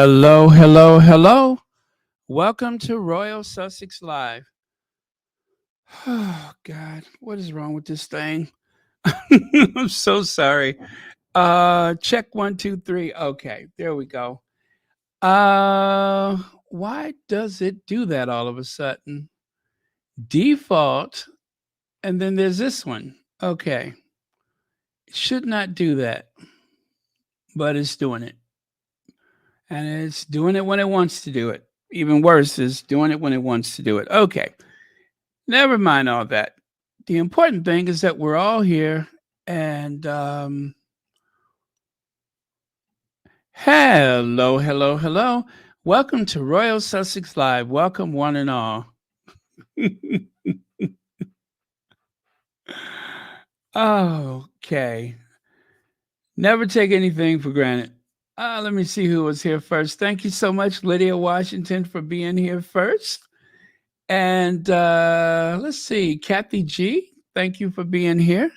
Hello, hello, hello. Welcome to Royal Sussex Live. Oh, God, what is wrong with this thing? I'm so sorry. Check 1, 2, 3. Okay, there we go. Why does it do that all of a sudden? Default, and then there's this one. Okay, it should not do that, but it's doing it. And it's doing it when it wants to do it. Even worse is doing it when it wants to do it. Okay. Never mind all that. The important thing is that we're all here and hello, hello, hello. Welcome to Royal Sussex Live. Welcome one and all. Okay. Never take anything for granted. Let me see who was here first. Thank you so much, Lydia Washington, for being here first. And let's see, Kathy G, thank you for being here.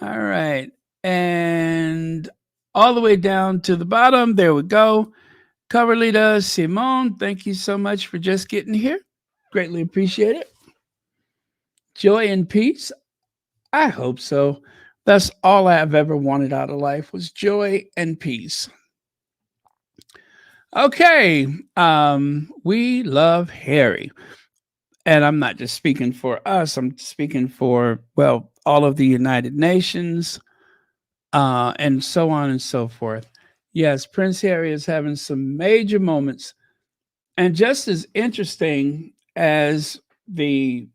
All right. And all the way down to the bottom, there we go. Cover leader Simone, thank you so much for just getting here. Greatly appreciate it. Joy and peace. I hope so. That's all I've ever wanted out of life was joy and peace. Okay. We love Harry. And I'm not just speaking for us, I'm speaking for, well, all of the United Nations, and so on and so forth. Yes, Prince Harry is having some major moments. And just as interesting as I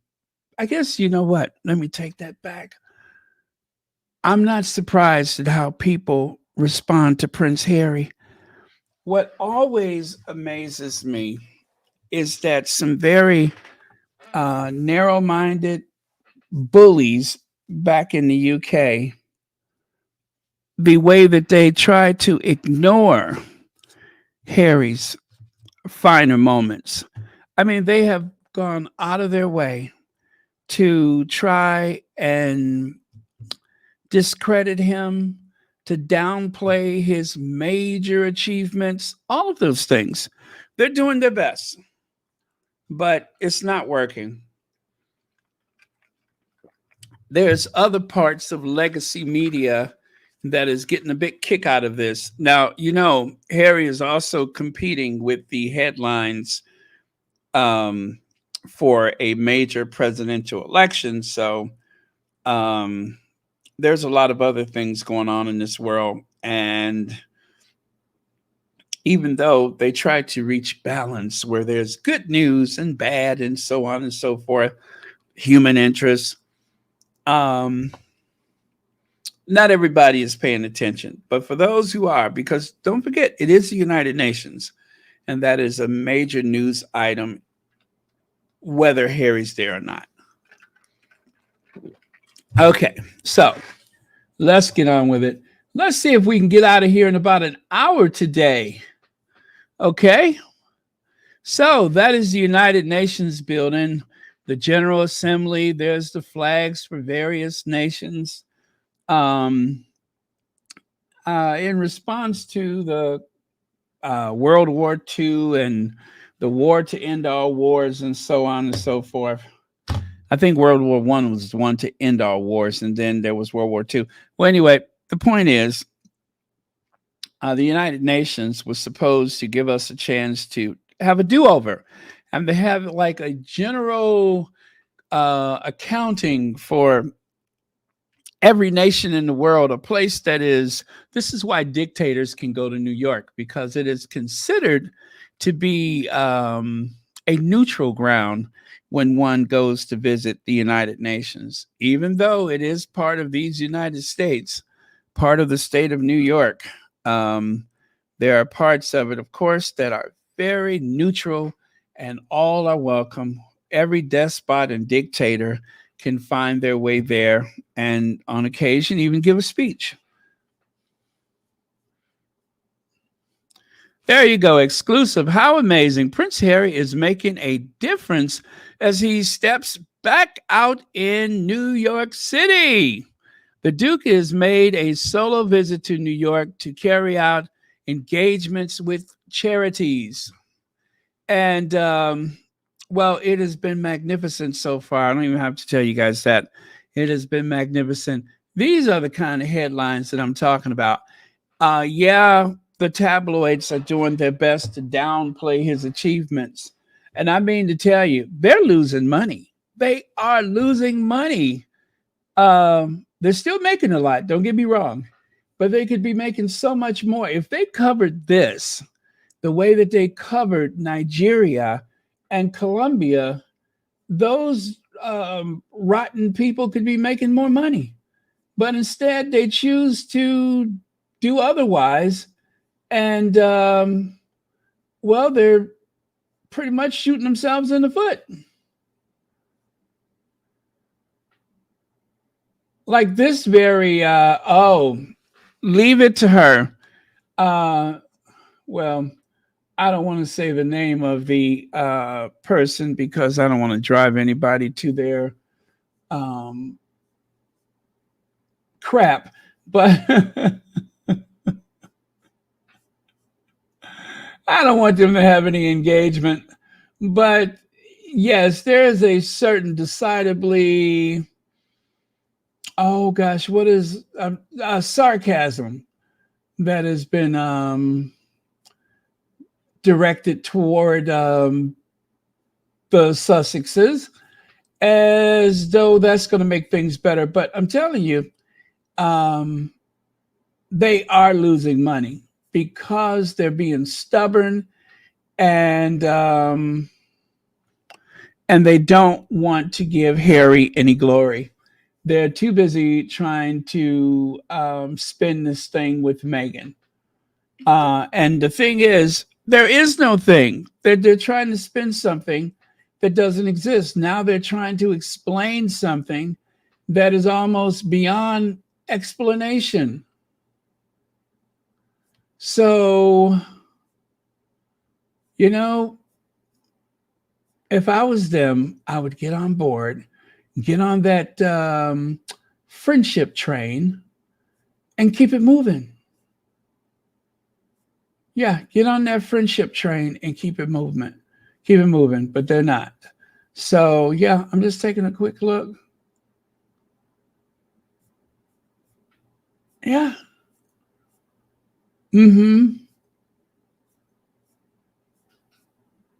guess, you know what? Let me take that back. I'm not surprised at how people respond to Prince Harry. What always amazes me is that some very narrow minded bullies back in the UK, the way that they try to ignore Harry's finer moments. I mean, they have gone out of their way to try and discredit him, to downplay his major achievements, all of those things. They're doing their best, but it's not working. There's other parts of legacy media that is getting a big kick out of this. Now, Harry is also competing with the headlines for a major presidential election. So there's a lot of other things going on in this world. And even though they try to reach balance where there's good news and bad and so on and so forth, human interests, not everybody is paying attention, but for those who are, because don't forget, it is the United Nations, and that is a major news item, whether Harry's there or not. Okay, so let's get on with it. Let's see if we can get out of here in about an hour today. Okay, so that is the United Nations building, the General Assembly. There's the flags for various nations. In response to the World War II and the war to end all wars and so on and so forth. I think World War I was the one to end all wars, and then there was World War II. Well, anyway, the point is the United Nations was supposed to give us a chance to have a do-over, and they have like a general accounting for every nation in the world, a place that is, this is why dictators can go to New York, because it is considered to be a neutral ground when one goes to visit the United Nations, even though it is part of these United States, part of the state of New York. Um, there are parts of it, of course, that are very neutral, and all are welcome. Every despot and dictator can find their way there, and on occasion even give a speech. There you go, exclusive. How amazing. Prince Harry is making a difference as he steps back out in New York City. The Duke has made a solo visit to New York to carry out engagements with charities. And, well, it has been magnificent so far. I don't even have to tell you guys that. It has been magnificent. These are the kind of headlines that I'm talking about. Yeah, the tabloids are doing their best to downplay his achievements. And I mean to tell you, they're losing money. They are losing money. They're still making a lot, don't get me wrong, but they could be making so much more. If they covered this the way that they covered Nigeria and Colombia, those rotten people could be making more money. But instead, they choose to do otherwise. And, well, they're pretty much shooting themselves in the foot. Like this very, oh, leave it to her. Uh, well, I don't want to say the name of the person because I don't want to drive anybody to their um, crap. But I don't want them to have any engagement. But yes, there is a certain decidedly, oh gosh, what is sarcasm that has been directed toward the Sussexes as though that's going to make things better. But I'm telling you, um, they are losing money because they're being stubborn, and and they don't want to give Harry any glory. They're too busy trying to spin this thing with Meghan. And the thing is, there is no thing. They're trying to spin something that doesn't exist. Now they're trying to explain something that is almost beyond explanation. So, you know, if I was them, I would get on board, get on that friendship train, and keep it moving. Yeah, get on that friendship train and keep it moving. But they're not. So yeah, I'm just taking a quick look. Yeah. Mm-hmm.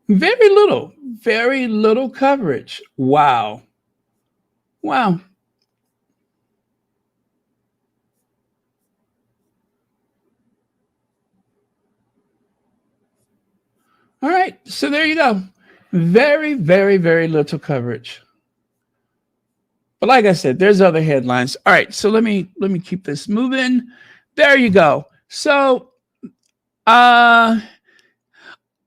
Very little coverage. Wow. Wow. All right. So there you go. Very little coverage. But like I said, there's other headlines. All right. So let me keep this moving. There you go. So uh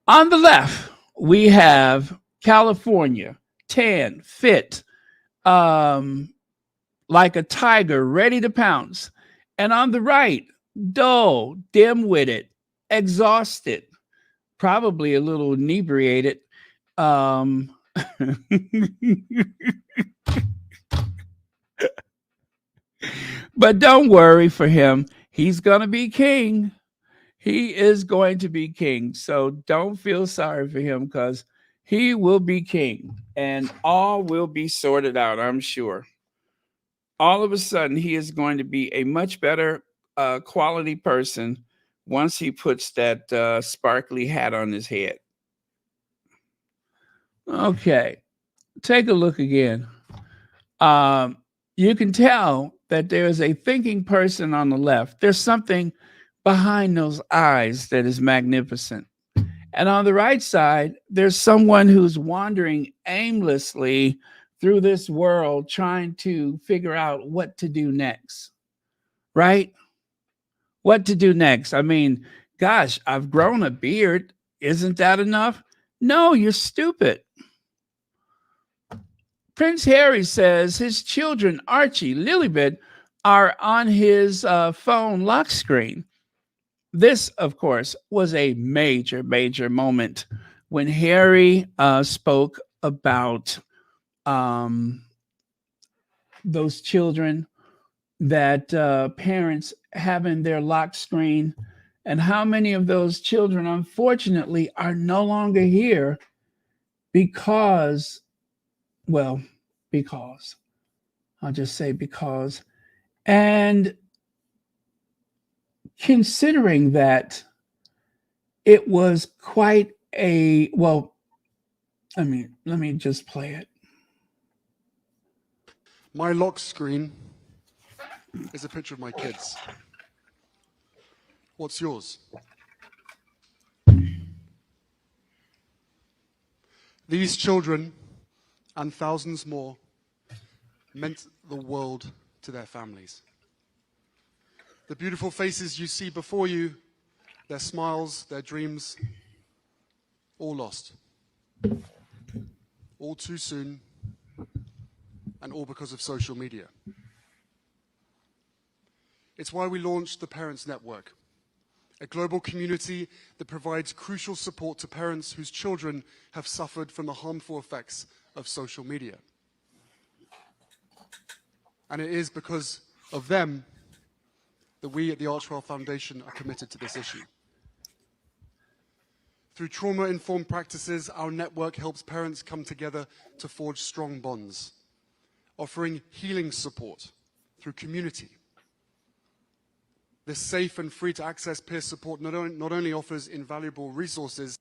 on the left, we have California, tan, fit, um, like a tiger ready to pounce. And on the right, dull, dim witted, exhausted, probably a little inebriated. Um, but don't worry for him. He's going to be king. He is going to be king. So don't feel sorry for him because he will be king and all will be sorted out, I'm sure. All of a sudden, he is going to be a much better quality person once he puts that sparkly hat on his head. Okay, take a look again. Um, you can tell that there's a thinking person on the left. There's something behind those eyes that is magnificent. And on the right side, there's someone who's wandering aimlessly through this world trying to figure out what to do next, right? What to do next? I mean, gosh, I've grown a beard. Isn't that enough? No, you're stupid. Prince Harry says his children, Archie, Lilibet, are on his phone lock screen. This, of course, was a major, major moment when Harry spoke about um, those children that parents have in their lock screen, and how many of those children, unfortunately, are no longer here because, well, because I'll just say because. And considering that it was quite a, well, I mean, let me just play it. My lock screen is a picture of my kids. What's yours? These children and thousands more meant the world to their families. The beautiful faces you see before you, their smiles, their dreams, all lost. All too soon, and all because of social media. It's why we launched the Parents Network, a global community that provides crucial support to parents whose children have suffered from the harmful effects of social media. And it is because of them that we at the Archwell Foundation are committed to this issue. Through trauma-informed practices, our network helps parents come together to forge strong bonds, offering healing support through community. This safe and free-to-access peer support not only offers invaluable resources.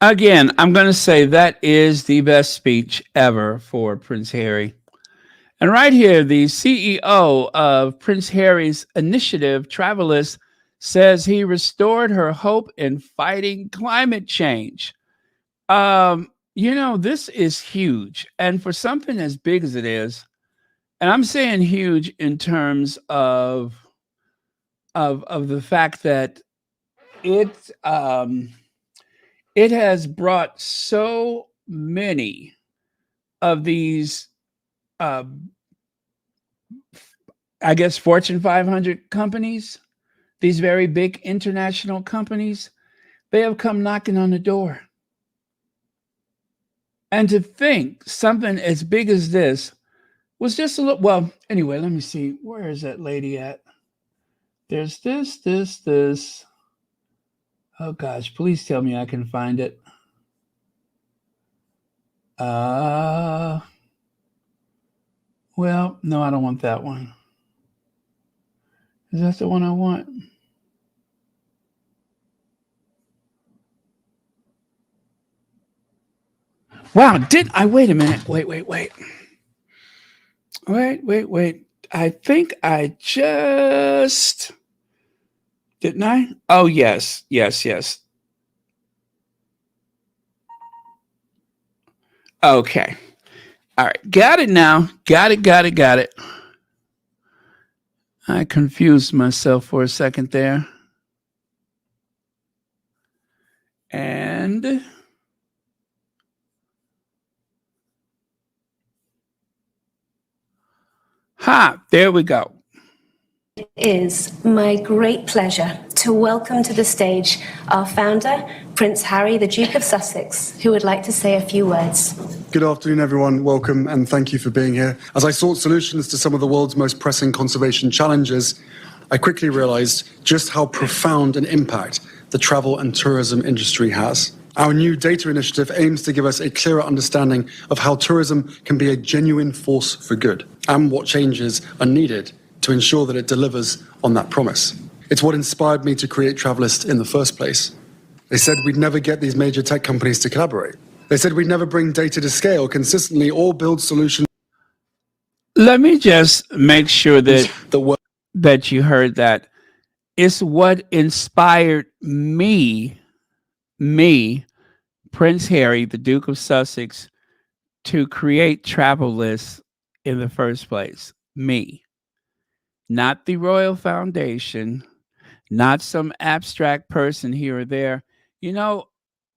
Again, I'm going to say that is the best speech ever for Prince Harry. And right here, the CEO of Prince Harry's initiative, Travalyst, says he restored her hope in fighting climate change. This is huge. And for something as big as it is, and I'm saying huge in terms of the fact that it it has brought so many of these I guess Fortune 500 companies, these very big international companies, they have come knocking on the door. And to think something as big as this was just a little, well, anyway, let me see. Where is that lady at? There's this. Oh gosh, please tell me I can find it. Well, no, I don't want that one. Is that the one I want? Wow, did I? Wait a minute. Wait. I think I just. Didn't I? Oh, yes. Okay. All right. Got it now. Got it. I confused myself for a second there. And there we go. It is my great pleasure to welcome to the stage our founder, Prince Harry, the Duke of Sussex, who would like to say a few words. Good afternoon, everyone. Welcome, and thank you for being here. As I sought solutions to some of the world's most pressing conservation challenges, I quickly realized just how profound an impact the travel and tourism industry has. Our new data initiative aims to give us a clearer understanding of how tourism can be a genuine force for good and what changes are needed to ensure that it delivers on that promise. It's what inspired me to create Travalyst in the first place. They said we'd never get these major tech companies to collaborate. They said we'd never bring data to scale consistently or build solutions Let me just make sure that that work. you heard that. It's what inspired me, Prince Harry, the Duke of Sussex, to create Travalyst in the first place. Me, not the Royal Foundation, not some abstract person here or there. You know,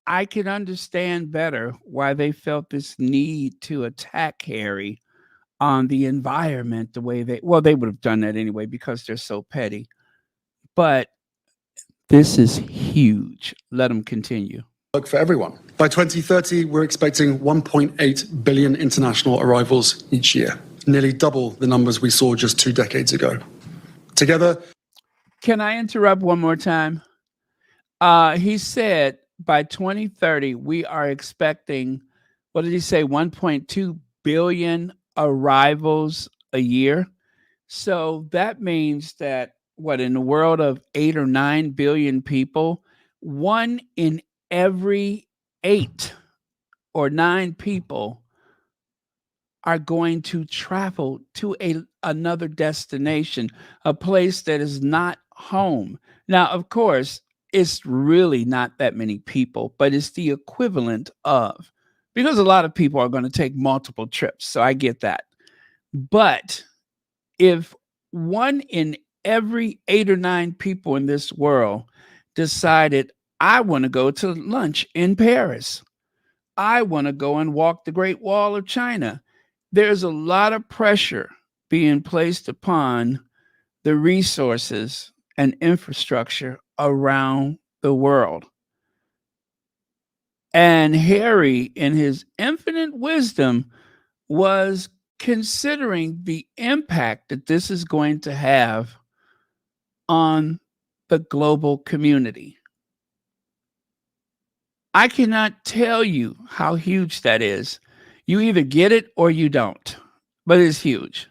I can understand better why they felt this need to attack Harry on the environment the way they would have done that anyway because they're so petty. But this is huge. Let them continue. Work for everyone. By 2030, we're expecting 1.8 billion international arrivals each year, nearly double the numbers we saw just 2 decades ago. Together, Can I interrupt one more time? He said by 2030, we are expecting, what did he say, 1.2 billion arrivals a year. So that means that, what, in the world of 8 or 9 billion people, one in every 8 or 9 people are going to travel to another destination, a place that is not home. Now, of course, it's really not that many people, but it's the equivalent of, because a lot of people are going to take multiple trips. So I get that. But if one in every 8 or 9 people in this world decided, I want to go to lunch in Paris, I want to go and walk the Great Wall of China, there's a lot of pressure being placed upon the resources and infrastructure around the world. And Harry, in his infinite wisdom, was considering the impact that this is going to have on the global community. I cannot tell you how huge that is. You either get it or you don't, but it's huge.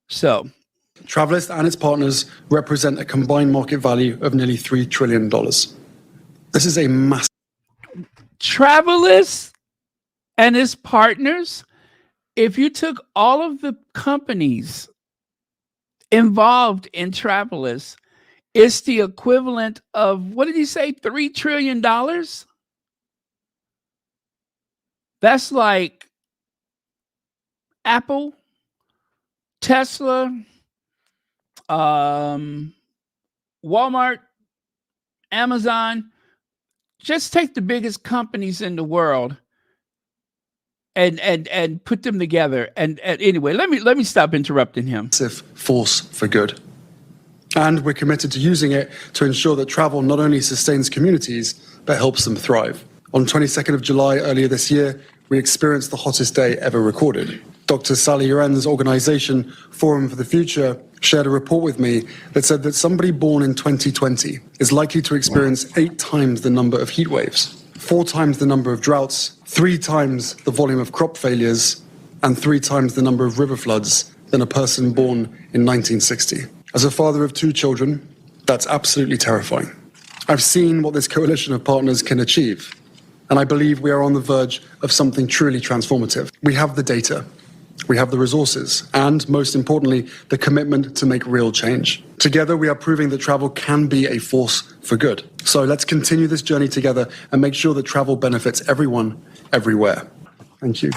So, Travalyst and its partners represent a combined market value of nearly $3 trillion. This is a massive. Travalyst and its partners, if you took all of the companies involved in Travalyst, it's the equivalent of, what did he say, $3 trillion? That's like Apple, Tesla, Walmart, Amazon. Just take the biggest companies in the world and put them together. And anyway, let me stop interrupting him. Massive force for good. And we're committed to using it to ensure that travel not only sustains communities, but helps them thrive. On 22nd of July earlier this year, we experienced the hottest day ever recorded. Dr. Sally Uren's organization, Forum for the Future, shared a report with me that said that somebody born in 2020 is likely to experience 8 times the number of heat waves, 4 times the number of droughts, 3 times the volume of crop failures, and 3 times the number of river floods than a person born in 1960. As a father of 2 children, that's absolutely terrifying. I've seen what this coalition of partners can achieve, and I believe we are on the verge of something truly transformative. We have the data, we have the resources, and most importantly, the commitment to make real change. Together, we are proving that travel can be a force for good. So let's continue this journey together and make sure that travel benefits everyone, everywhere. Thank you.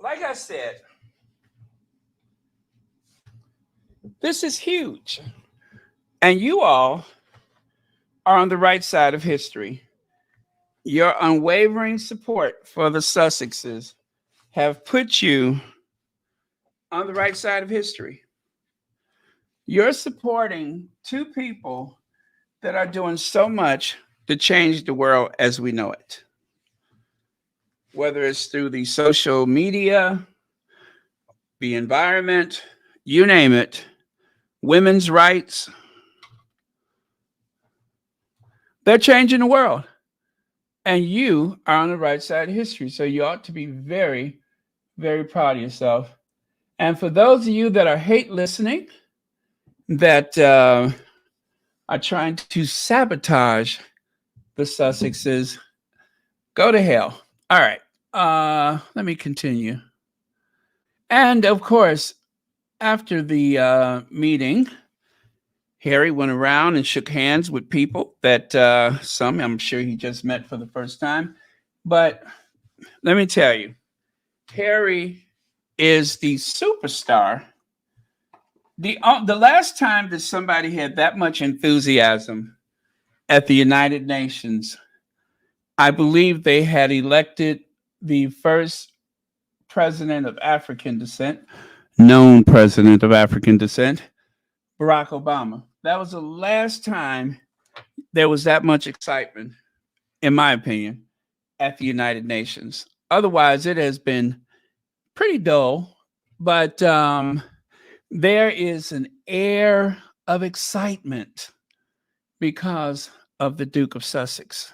Like I said, this is huge. And you all are on the right side of history. Your unwavering support for the Sussexes have put you on the right side of history. You're supporting 2 people that are doing so much to change the world as we know it. Whether it's through the social media, the environment, you name it, women's rights, they're changing the world. And you are on the right side of history. So you ought to be very, very proud of yourself. And for those of you that are hate listening, that are trying to sabotage the Sussexes, go to hell. All right. Let me continue. And of course, after the meeting, Harry went around and shook hands with people that some I'm sure he just met for the first time. But let me tell you, Harry is the superstar. The last time that somebody had that much enthusiasm at the United Nations, I believe they had elected the first president of African descent, known president of African descent, Barack Obama. That was the last time there was that much excitement, in my opinion, at the United Nations. Otherwise, it has been pretty dull, but there is an air of excitement because of the Duke of Sussex.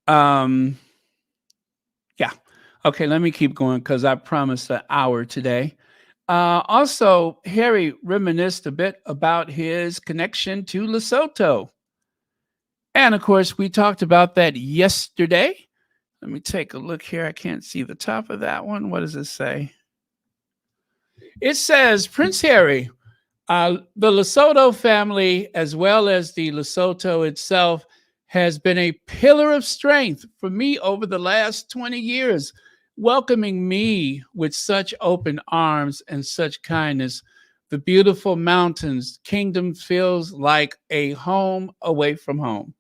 Yeah. Okay, let me keep going because I promised an hour today. Also, Harry reminisced a bit about his connection to Lesotho. And of course, we talked about that yesterday. Let me take a look here. I can't see the top of that one. What does it say? It says Prince Harry, the Lesotho family, as well as the Lesotho itself, has been a pillar of strength for me over the last 20 years, welcoming me with such open arms and such kindness. The beautiful mountains, kingdom feels like a home away from home.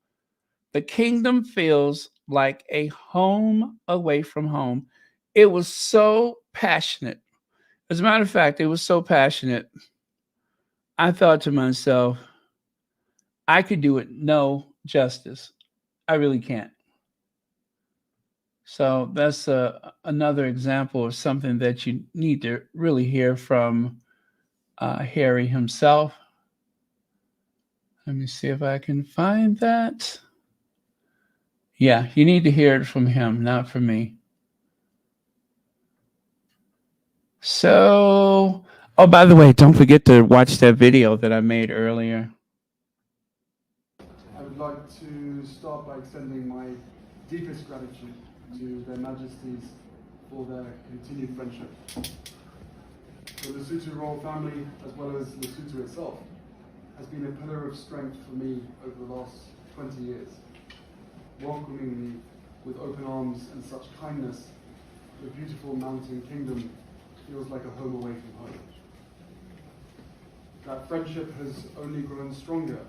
The kingdom feels like a home away from home. It was so passionate. As a matter of fact, it was so passionate. I thought to myself, I could do it no justice. I really can't. So that's another example of something that you need to really hear from Harry himself. Let me see if I can find that. Yeah, you need to hear it from him, not from me. So, oh, by the way, don't forget to watch that video that I made earlier. I would like to start by extending my deepest gratitude to their majesties for their continued friendship. The Lesotho royal family, as well as Lesotho itself, has been a pillar of strength for me over the last 20 years, welcoming me with open arms and such kindness. The beautiful mountain kingdom feels like a home away from home. That friendship has only grown stronger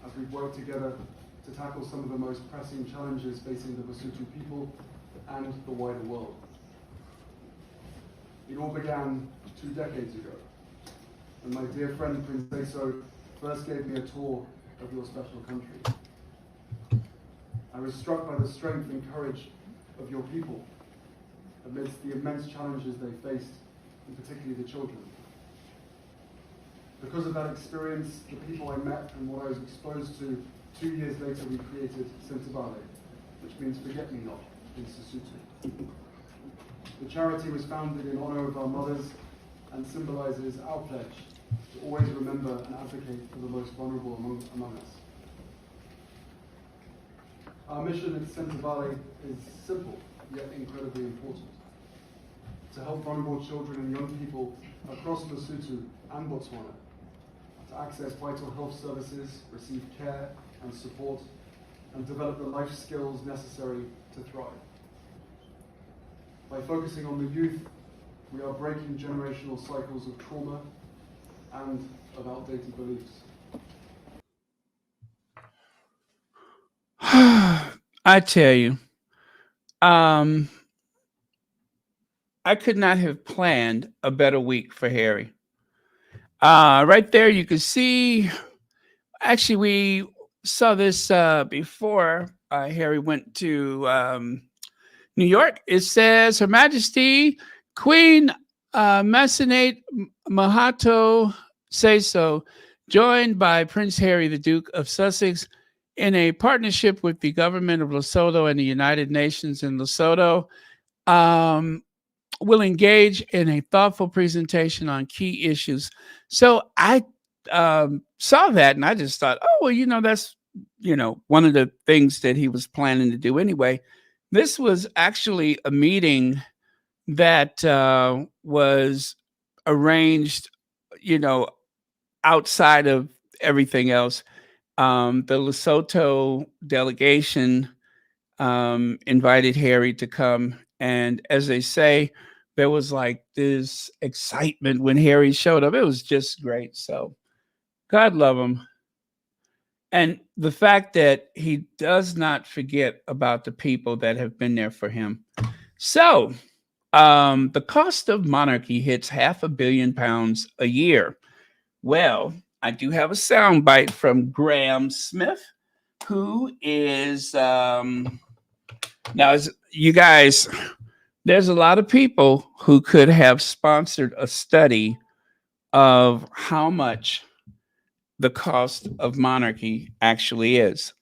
as we've worked together to tackle some of the most pressing challenges facing the Lesotho people and the wider world. It all began 2 decades ago, when my dear friend Prince Lesostho first gave me a tour of your special country. I was struck by the strength and courage of your people amidst the immense challenges they faced, and particularly the children. Because of that experience, the people I met and what I was exposed to, 2 years later we created Travalyst, which means forget me not in Sesotho. The charity was founded in honor of our mothers and symbolizes our pledge to always remember and advocate for the most vulnerable among us. Our mission at Travalyst is simple, yet incredibly important. To help vulnerable children and young people across Lesotho and Botswana to access vital health services, receive care and support, and develop the life skills necessary to thrive. By focusing on the youth, we are breaking generational cycles of trauma and of outdated beliefs. I tell you, I could not have planned a better week for Harry. Right there, you can see. Actually, we saw this before Harry went to New York. It says Her Majesty Queen Massenate Mahato Seso, joined by Prince Harry, the Duke of Sussex, in a partnership with the government of Lesotho and the United Nations in Lesotho, um, will engage in a thoughtful presentation on key issues. So I saw that and I just thought, oh, well, that's, one of the things that he was planning to do anyway. This was actually a meeting that was arranged, outside of everything else. The Lesotho delegation invited Harry to come. And as they say, there was like this excitement when Harry showed up. It was just great. So God love him. And the fact that he does not forget about the people that have been there for him. So the cost of monarchy hits £500 million a year. Well, I do have a soundbite from Graham Smith, who is now, as you guys, there's a lot of people who could have sponsored a study of how much the cost of monarchy actually is.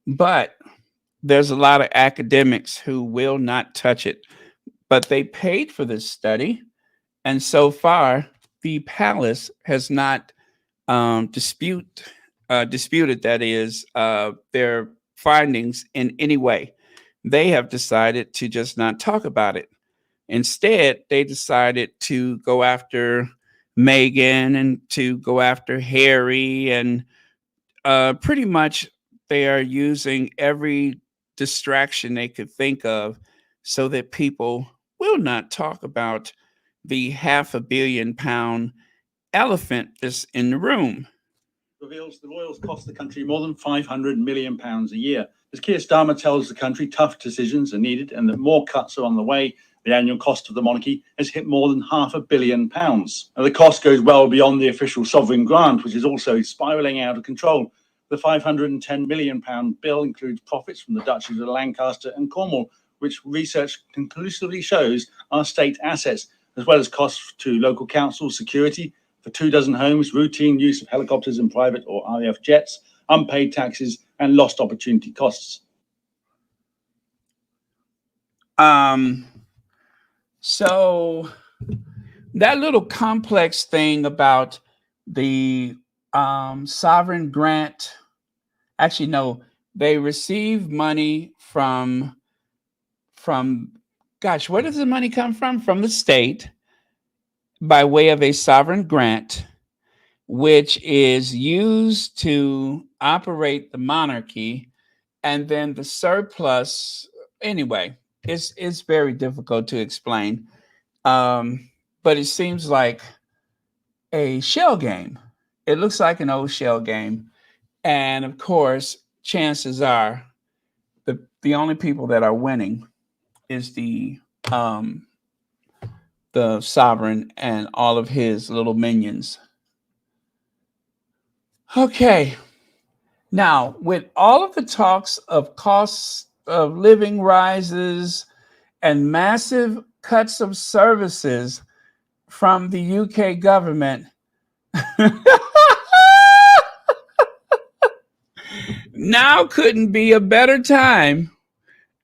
But there's a lot of academics who will not touch it. But they paid for this study. And so far, the palace has not disputed, that is, their findings in any way. They have decided to just not talk about it. Instead, they decided to go after Meghan and to go after Harry, and pretty much they are using every distraction they could think of so that people will not talk about the £500 million elephant that's in the room. Reveals the royals cost the country more than £500 million a year. As Keir Starmer tells the country tough decisions are needed and that more cuts are on the way, the annual cost of the monarchy has hit more than £500 million. Now, the cost goes well beyond the official sovereign grant, which is also spiralling out of control. The £510 million bill includes profits from the Duchies of Lancaster and Cornwall, which research conclusively shows are state assets, as well as costs to local council, security for 24 homes, routine use of helicopters and private or RAF jets, unpaid taxes, and lost opportunity costs. So that little complex thing about the sovereign grant, actually, no, they receive money from, gosh, where does the money come from? From the state by way of a sovereign grant, which is used to operate the monarchy, and then the surplus, anyway, it's very difficult to explain. But it seems like a shell game. It looks like an old shell game. And of course, chances are the only people that are winning is the sovereign and all of his little minions. Okay. Now, with all of the talks of costs of living rises and massive cuts of services from the UK government, now couldn't be a better time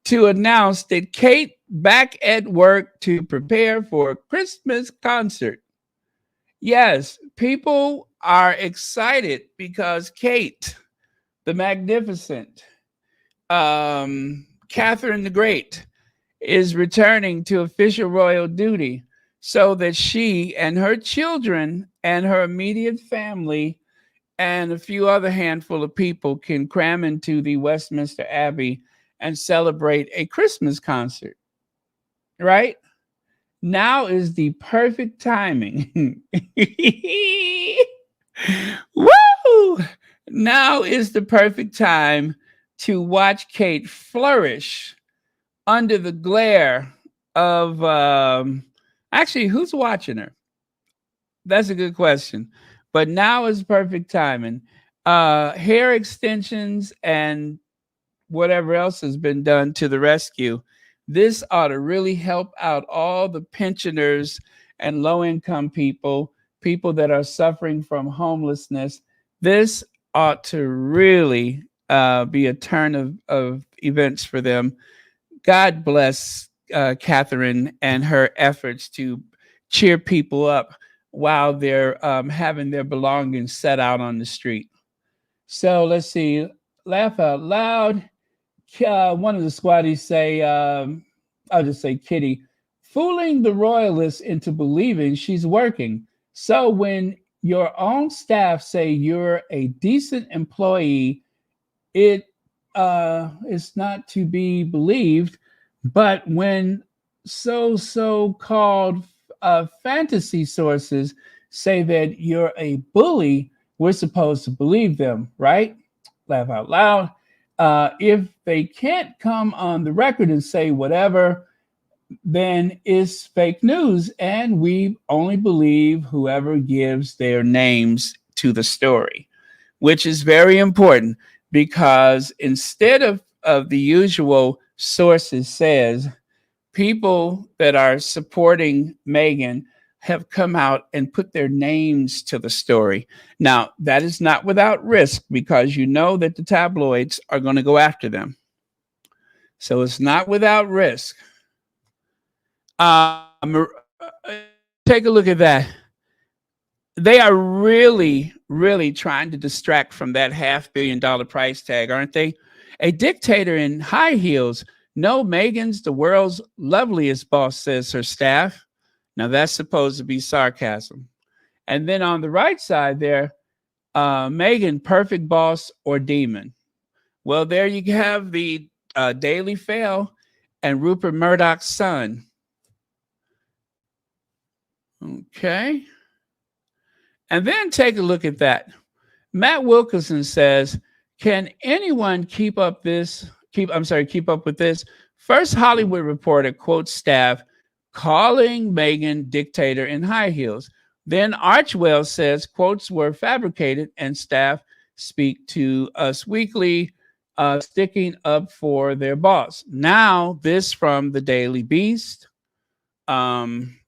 to announce that Kate back at work to prepare for a Christmas concert. Yes, people are excited because Kate, the Magnificent, Catherine the Great, is returning to official royal duty so that she and her children and her immediate family and a few other handful of people can cram into the Westminster Abbey and celebrate a Christmas concert. Right? Now is the perfect timing. Woo! Now is the perfect time to watch Kate flourish under the glare of actually, who's watching her? That's a good question. But now is perfect timing. Hair extensions and whatever else has been done to the rescue. This ought to really help out all the pensioners and low-income people, people that are suffering from homelessness. This ought to really be a turn of events for them. God bless Catherine and her efforts to cheer people up while they're having their belongings set out on the street. So let's see. Laugh out loud. One of the squaddies say, I'll just say Kitty, fooling the royalists into believing she's working. So when your own staff say you're a decent employee, it is not to be believed. But when so called fantasy sources say that you're a bully, we're supposed to believe them, right? Laugh out loud. If they can't come on the record and say whatever, then it's fake news, and we only believe whoever gives their names to the story, which is very important because instead of the usual sources says, people that are supporting Meghan have come out and put their names to the story. Now, that is not without risk because you know that the tabloids are going to go after them. So it's not without risk. Take a look at that. They are really trying to distract from that $500 million price tag, aren't they? A dictator in high heels. No, Megan's the world's loveliest boss, says her staff. Now that's supposed to be sarcasm. And then on the right side there, Megan, perfect boss or demon. Well, there you have the Daily Fail and Rupert Murdoch's son. Okay. And then take a look at that. Matt Wilkinson says, can anyone keep up with this? First Hollywood Reporter quotes staff calling Meghan dictator in high heels. Then Archwell says quotes were fabricated and staff speak to Us Weekly, sticking up for their boss. Now this from the Daily Beast,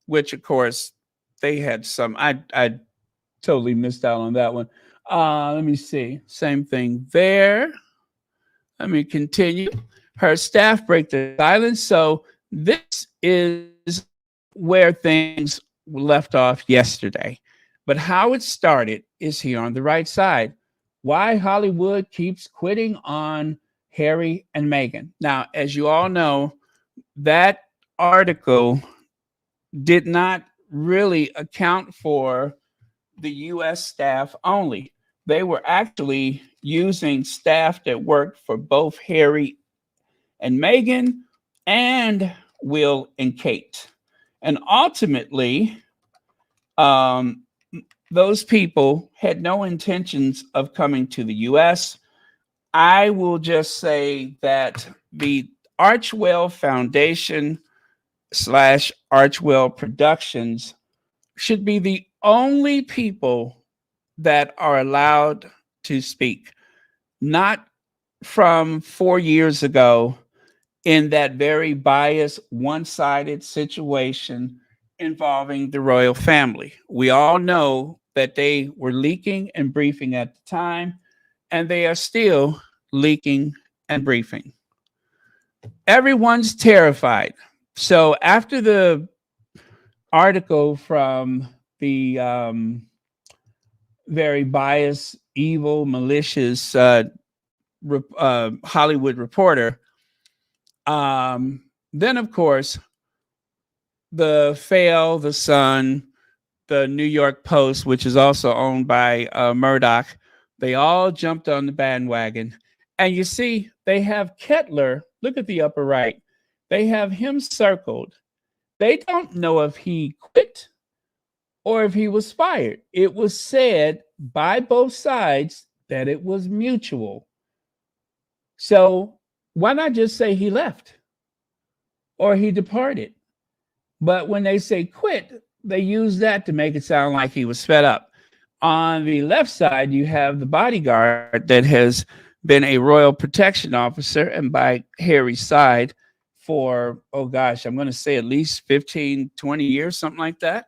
which of course they had some, I totally missed out on that one. Let me see. Same thing there. Let me continue. Her staff break the silence. So this is where things left off yesterday. But how it started is here on the right side. Why Hollywood keeps quitting on Harry and Meghan. Now, as you all know, that article did not really account for the U.S. staff only. They were actually using staff that worked for both Harry and Meghan and Will and Kate. And ultimately, those people had no intentions of coming to the U.S. I will just say that the Archwell Foundation / Archwell Productions should be the only people that are allowed to speak, not from 4 years ago in that very biased, one-sided situation involving the royal family. We all know that they were leaking and briefing at the time, and they are still leaking and briefing. Everyone's terrified. So after the article from the very biased, evil, malicious Hollywood Reporter, then of course the Fail, the Sun, the New York Post, which is also owned by Murdoch, they all jumped on the bandwagon. And you see, they have Kettler. Look at the upper right. They have him circled. They don't know if he quit or if he was fired. It was said by both sides that it was mutual. So why not just say he left or he departed? But when they say quit, they use that to make it sound like he was fed up. On the left side, you have the bodyguard that has been a royal protection officer and by Harry's side for, oh gosh, I'm going to say at least 15, 20 years, something like that.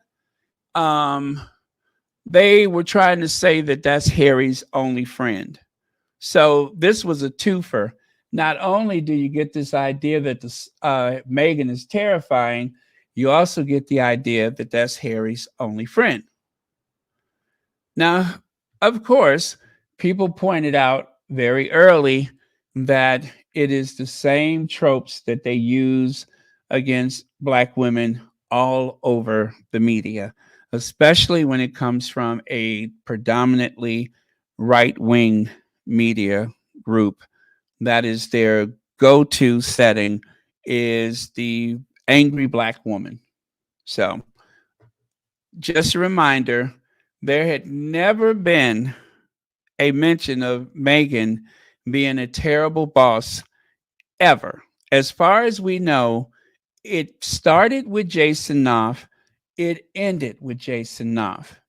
They were trying to say that that's Harry's only friend. So this was a twofer. Not only do you get this idea that Meghan is terrifying, you also get the idea that that's Harry's only friend. Now, of course, people pointed out very early that it is the same tropes that they use against Black women all over the media, especially when it comes from a predominantly right wing media group. That is their go to setting, is the angry Black woman. So, just a reminder, there had never been a mention of Meghan being a terrible boss ever. As far as we know, it started with Jason Knopf, it ended with Jason Knopf.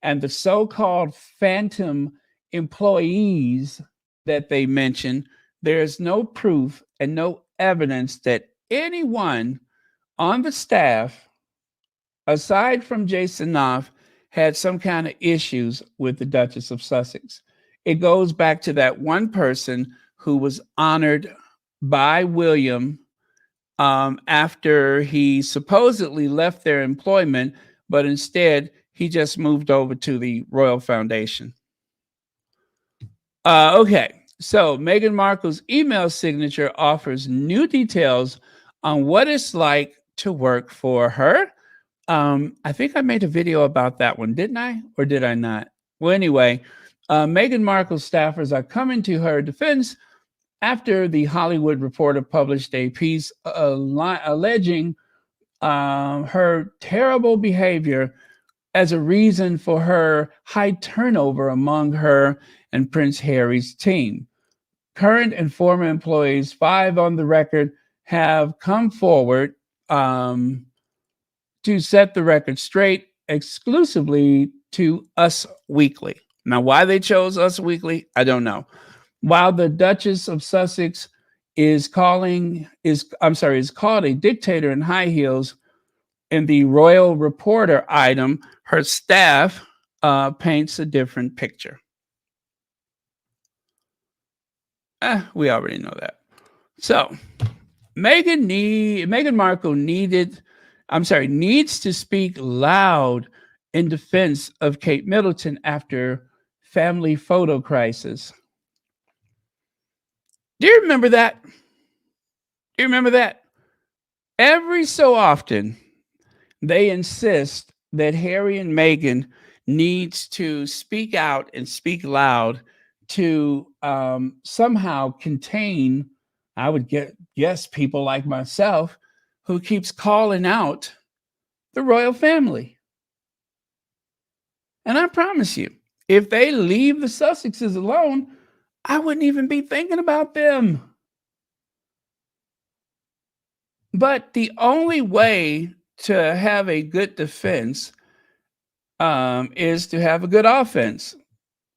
And the so called phantom employees that they mentioned, there is no proof and no evidence that anyone on the staff, aside from Jason Knopf, had some kind of issues with the Duchess of Sussex. It goes back to that one person who was honored by William after he supposedly left their employment, but instead he just moved over to the Royal Foundation. Okay, so Meghan Markle's email signature offers new details on what it's like to work for her. I think I made a video about that one, didn't I? Or did I not? Well, anyway, Meghan Markle's staffers are coming to her defense after the Hollywood Reporter published a piece alleging her terrible behavior as a reason for her high turnover among her and Prince Harry's team. Current and former employees, 5 on the record, have come forward to set the record straight exclusively to Us Weekly. Now, why they chose Us Weekly, I don't know. While the Duchess of Sussex is called a dictator in high heels in the Royal Reporter item, her staff paints a different picture. We already know that. So Meghan Markle needs to speak loud in defense of Kate Middleton after family photo crisis. Do you remember that? Do you remember that? Every so often, they insist that Harry and Meghan needs to speak out and speak loud to somehow contain, I would guess, people like myself who keeps calling out the royal family. And I promise you, if they leave the Sussexes alone, I wouldn't even be thinking about them. But the only way to have a good defense is to have a good offense.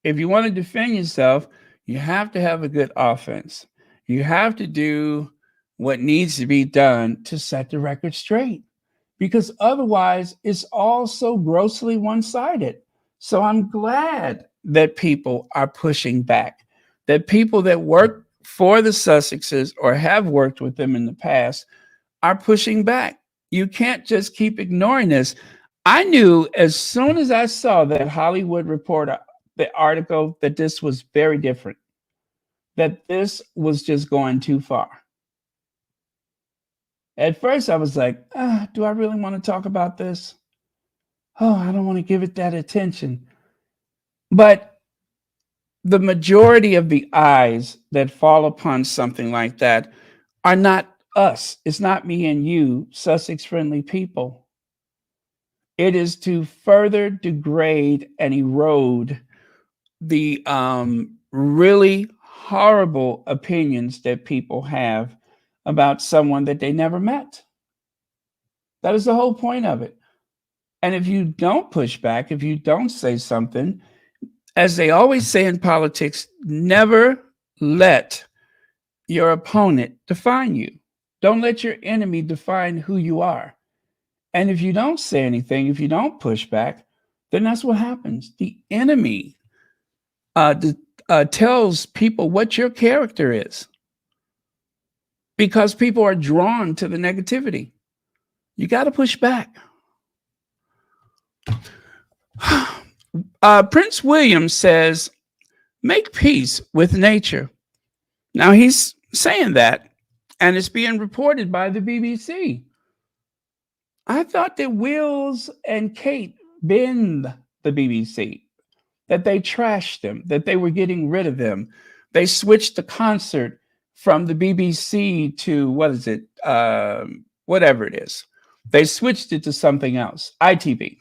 If you want to defend yourself, you have to have a good offense. You have to do what needs to be done to set the record straight, because otherwise it's all so grossly one-sided. So I'm glad that people are pushing back, that people that work for the Sussexes or have worked with them in the past are pushing back. You can't just keep ignoring this. I knew as soon as I saw that Hollywood Reporter, the article, that this was very different, that this was just going too far. At first, I was like, do I really want to talk about this? Oh, I don't want to give it that attention. But the majority of the eyes that fall upon something like that are not us. It's not me and you, Sussex-friendly people. It is to further degrade and erode the really horrible opinions that people have about someone that they never met. That is the whole point of it. And if you don't push back, if you don't say something, as they always say in politics, never let your opponent define you. Don't let your enemy define who you are. And if you don't say anything, if you don't push back, then that's what happens. The enemy tells people what your character is, because people are drawn to the negativity. You got to push back. Prince William says, make peace with nature. Now he's saying that, and it's being reported by the BBC. I thought that Wills and Kate binned the BBC, that they trashed them, that they were getting rid of them. They switched the concert from the BBC to, what is it? Whatever it is. They switched it to something else. ITV.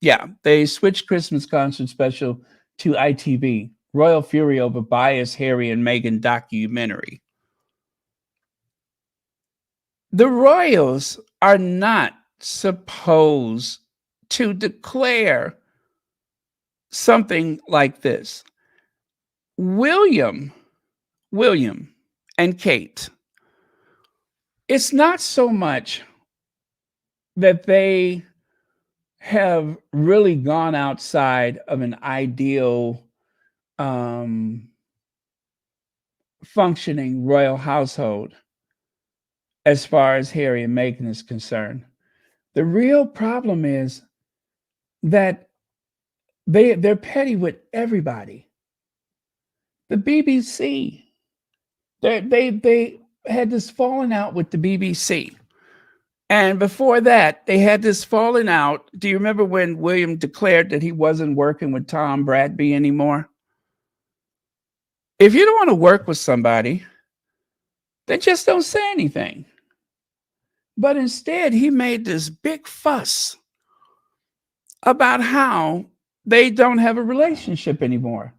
Yeah, they switched Christmas concert special to ITV. Royal fury over biased Harry and Meghan documentary. The royals are not supposed to declare something like this. William and Kate, it's not so much that they have really gone outside of an ideal functioning royal household as far as Harry and Meghan is concerned. The real problem is that they're petty with everybody. The BBC, they had this falling out with the BBC. And before that, they had this falling out. Do you remember when William declared that he wasn't working with Tom Bradby anymore? If you don't want to work with somebody, then just don't say anything. But instead, he made this big fuss about how they don't have a relationship anymore.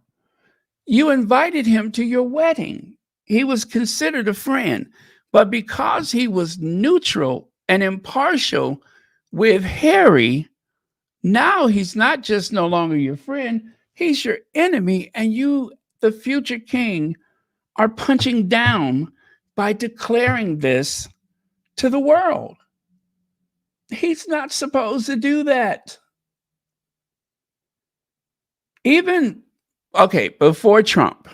You invited him to your wedding. He was considered a friend. But because he was neutral and impartial with Harry, now he's not just no longer your friend, he's your enemy. And you, the future king, are punching down by declaring this to the world. He's not supposed to do that. Even, okay, before Trump,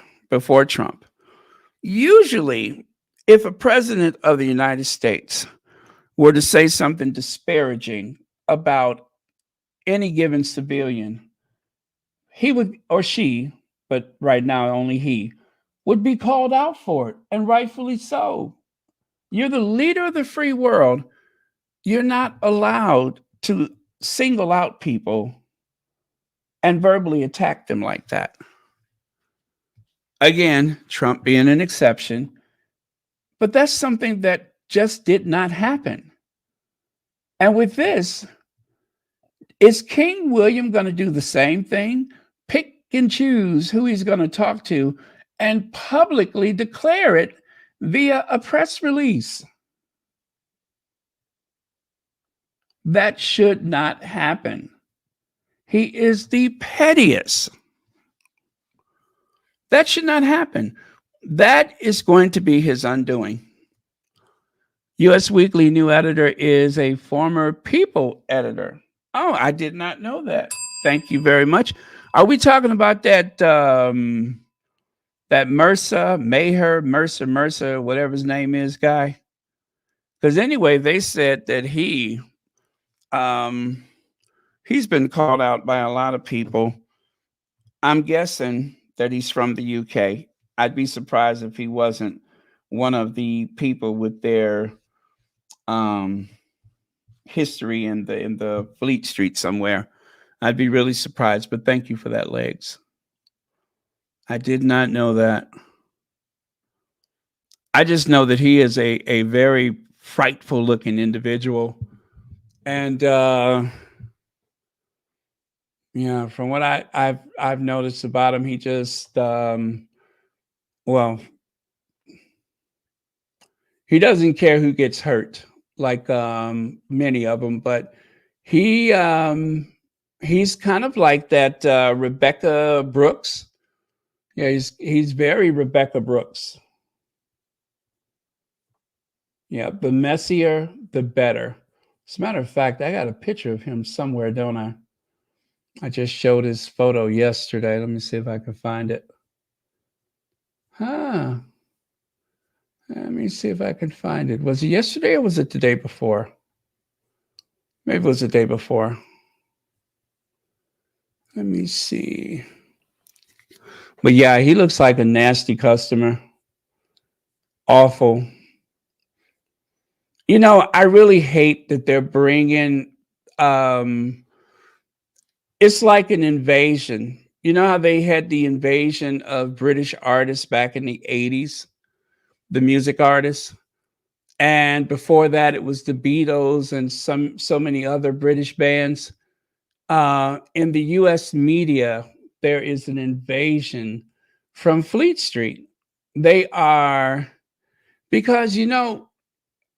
usually if a president of the United States were to say something disparaging about any given civilian, he would, or she, but right now only he, would be called out for it, and rightfully so. You're the leader of the free world. You're not allowed to single out people and verbally attack them like that. Again, Trump being an exception, but that's something that just did not happen. And with this, is King William going to do the same thing? Pick and choose who he's going to talk to and publicly declare it via a press release? That should not happen. He is the pettiest. That should not happen. That is going to be his undoing. US Weekly new editor is a former People editor. Oh, I did not know that. Thank you very much. Are we talking about that that Mercer, whatever his name is, guy? Because anyway, they said that he's been called out by a lot of people. I'm guessing that he's from the UK. I'd be surprised if he wasn't one of the people with their history in the Fleet Street somewhere. I'd be really surprised, but thank you for that, Legs. I did not know that. I just know that he is a very frightful looking individual. And yeah, from what I've noticed about him, he just well, he doesn't care who gets hurt, like many of them, but he's kind of like that Rebecca Brooks. Yeah, he's very Rebecca Brooks. Yeah, the messier, the better. As a matter of fact, I got a picture of him somewhere, don't I? I just showed his photo yesterday. Let me see if I can find it. Huh. Let me see if I can find it. Was it yesterday or was it the day before? Maybe it was the day before. Let me see. But yeah, he looks like a nasty customer. Awful. You know, I really hate that they're bringing, um, it's like an invasion. You know how they had the invasion of British artists back in the 80s, the music artists? And before that, it was the Beatles and so many other British bands. In the US media, there is an invasion from Fleet Street. They are, because, you know,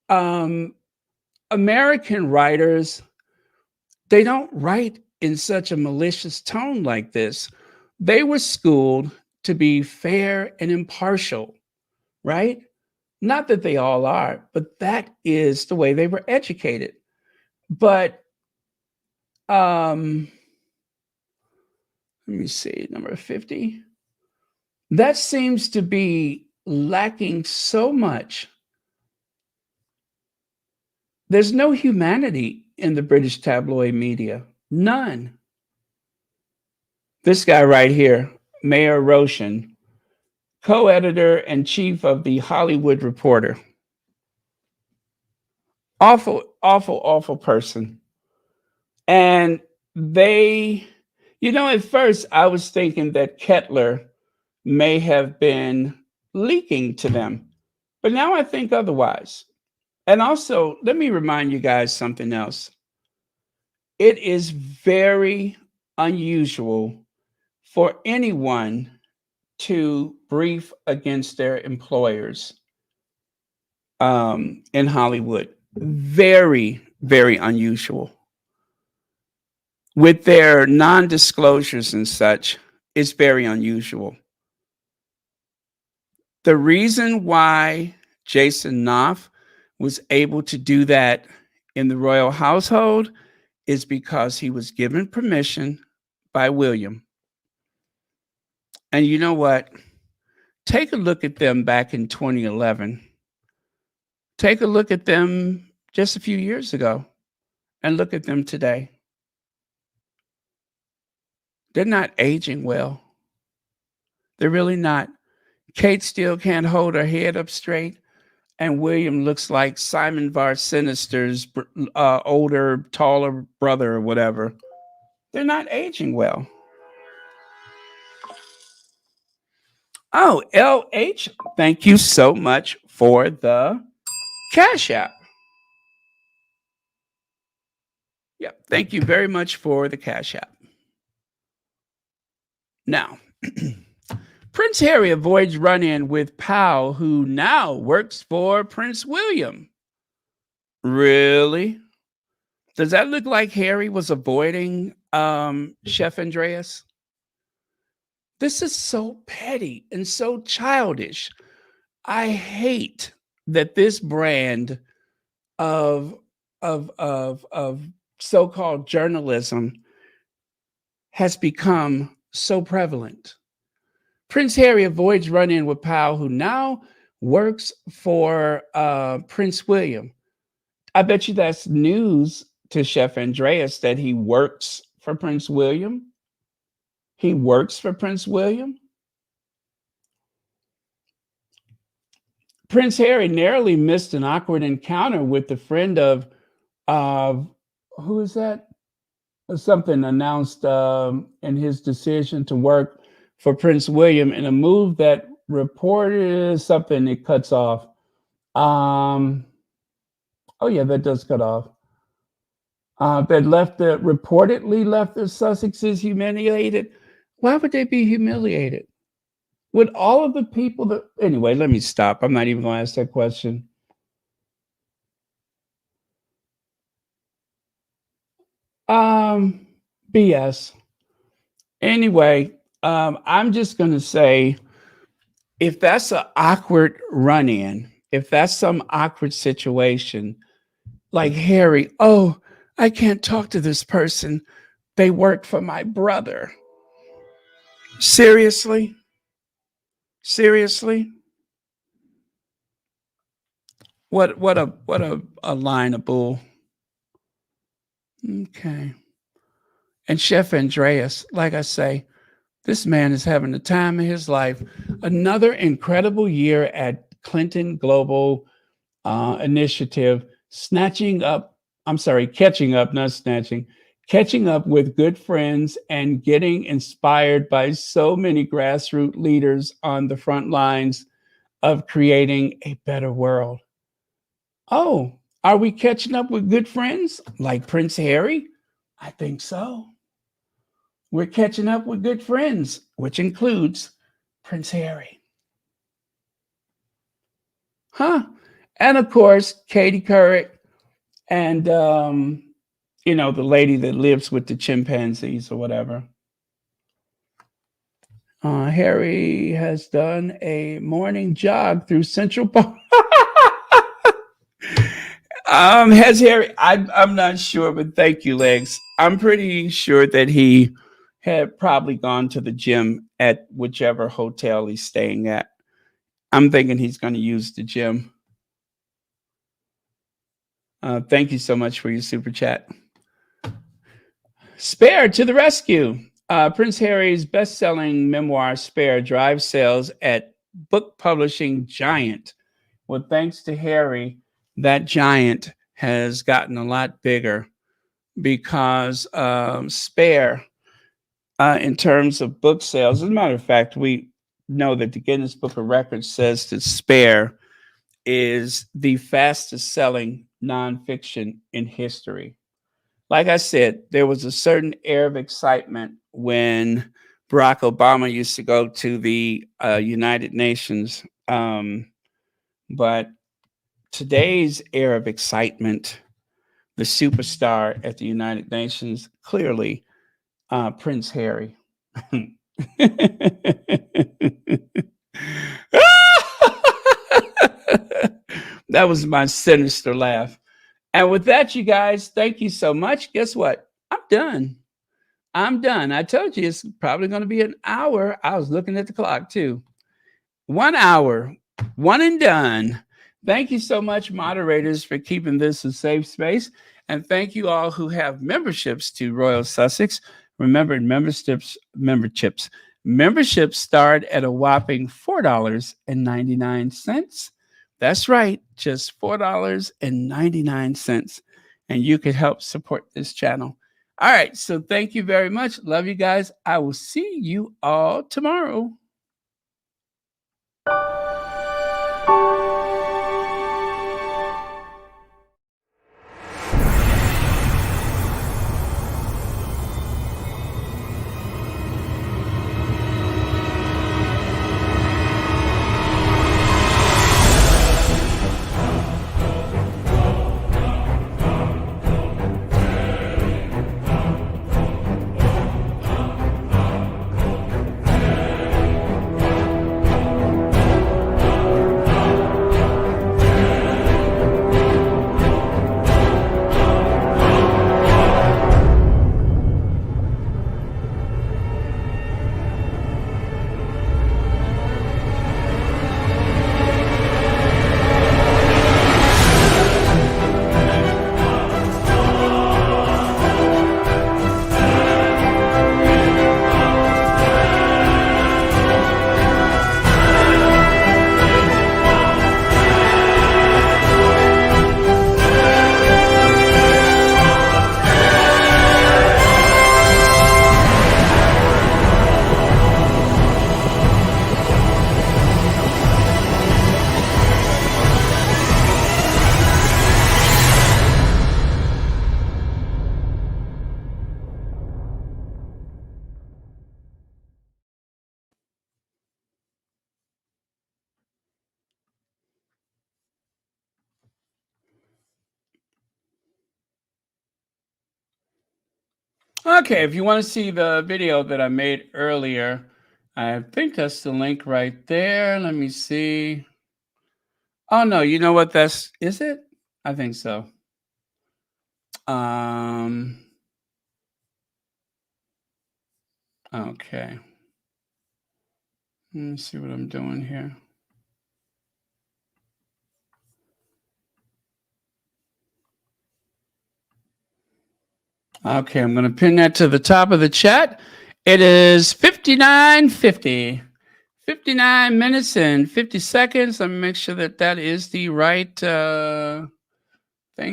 um, American writers, they don't write in such a malicious tone like this. They were schooled to be fair and impartial, right? Not that they all are, but that is the way they were educated. But let me see, number 50. That seems to be lacking so much. There's no humanity in the British tabloid media. None. This guy right here, Mayor Roshan, co-editor and chief of the Hollywood Reporter. Awful, awful, awful person. And they, you know, at first I was thinking that Kettler may have been leaking to them, but now I think otherwise. And also, let me remind you guys something else. It is very unusual for anyone to brief against their employers in Hollywood. Very, very unusual. With their non-disclosures and such, it's very unusual. The reason why Jason Knopf was able to do that in the royal household is because he was given permission by William. And you know what? Take a look at them back in 2011. Take a look at them just a few years ago and look at them today. They're not aging well. They're really not. Kate still can't hold her head up straight, and William looks like Simon Var Sinister's older, taller brother or whatever. They're not aging well. Oh, LH, thank you so much for the Cash App. Yep, thank you very much for the Cash App. Now, Prince Harry avoids run-in with pal who now works for Prince William. Really? Does that look like Harry was avoiding Chef Andreas? This is so petty and so childish. I hate that this brand of so-called journalism has become so prevalent. Prince Harry avoids run-in with pal who now works for Prince William. I bet you that's news to Chef Andreas that he works for Prince William. He works for Prince William. Prince Harry narrowly missed an awkward encounter with a friend of who is that? Something announced in his decision to work for Prince William in a move that reported something it cuts off. Oh yeah, that does cut off. That reportedly left the Sussexes humiliated. Why would they be humiliated? Would all of the people that anyway, let me stop. I'm not even going to ask that question. BS. Anyway, I'm just going to say if that's an awkward run-in, if that's some awkward situation, like Harry, oh, I can't talk to this person. They work for my brother. Seriously? Seriously? What a line of bull. Okay. And Chef Andreas, like I say, this man is having the time of his life. Another incredible year at Clinton Global Initiative, catching up, not snatching, catching up with good friends and getting inspired by so many grassroots leaders on the front lines of creating a better world. Oh, are we catching up with good friends like Prince Harry? I think so. We're catching up with good friends, which includes Prince Harry. Huh? And of course, Katie Couric and, the lady that lives with the chimpanzees or whatever. Harry has done a morning jog through Central Park. Has Harry? I'm not sure, but thank you, Legs. I'm pretty sure that he had probably gone to the gym at whichever hotel he's staying at. I'm thinking he's going to use the gym. Thank you so much for your super chat. Spare to the rescue. Prince Harry's best-selling memoir, Spare, drives sales at book publishing giant. Well, thanks to Harry, that giant has gotten a lot bigger because Spare, in terms of book sales, as a matter of fact, we know that the Guinness Book of Records says that Spare is the fastest selling nonfiction in history. Like I said, there was a certain air of excitement when Barack Obama used to go to the United Nations. But today's air of excitement, the superstar at the United Nations, clearly Prince Harry. That was my sinister laugh. And with that, you guys, thank you so much. Guess what? I'm done. I told you it's probably going to be an hour. I was looking at the clock too. 1 hour, one and done. Thank you so much, moderators, for keeping this a safe space. And thank you all who have memberships to Royal Sussex. Remember, memberships start at a whopping $4.99. That's right, just $4.99. And you can help support this channel. All right, so thank you very much. Love you guys. I will see you all tomorrow. Okay, if you want to see the video that I made earlier, I think that's the link right there. Let me see. Oh no, you know what? Is it? I think so. Okay. Let me see what I'm doing here. Okay, I'm going to pin that to the top of the chat. It is 59:50. 59 minutes and 50 seconds. Let me make sure that that is the right thing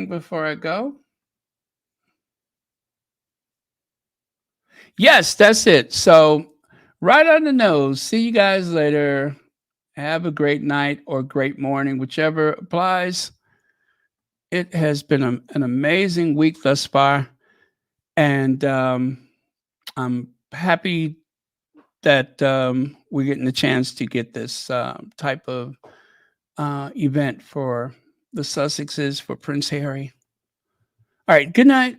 before I go. Yes, that's it. So, right on the nose. See you guys later. Have a great night or great morning, whichever applies. It has been an amazing week thus far. And I'm happy that we're getting the chance to get this type of event for the Sussexes, for Prince Harry. All right, good night.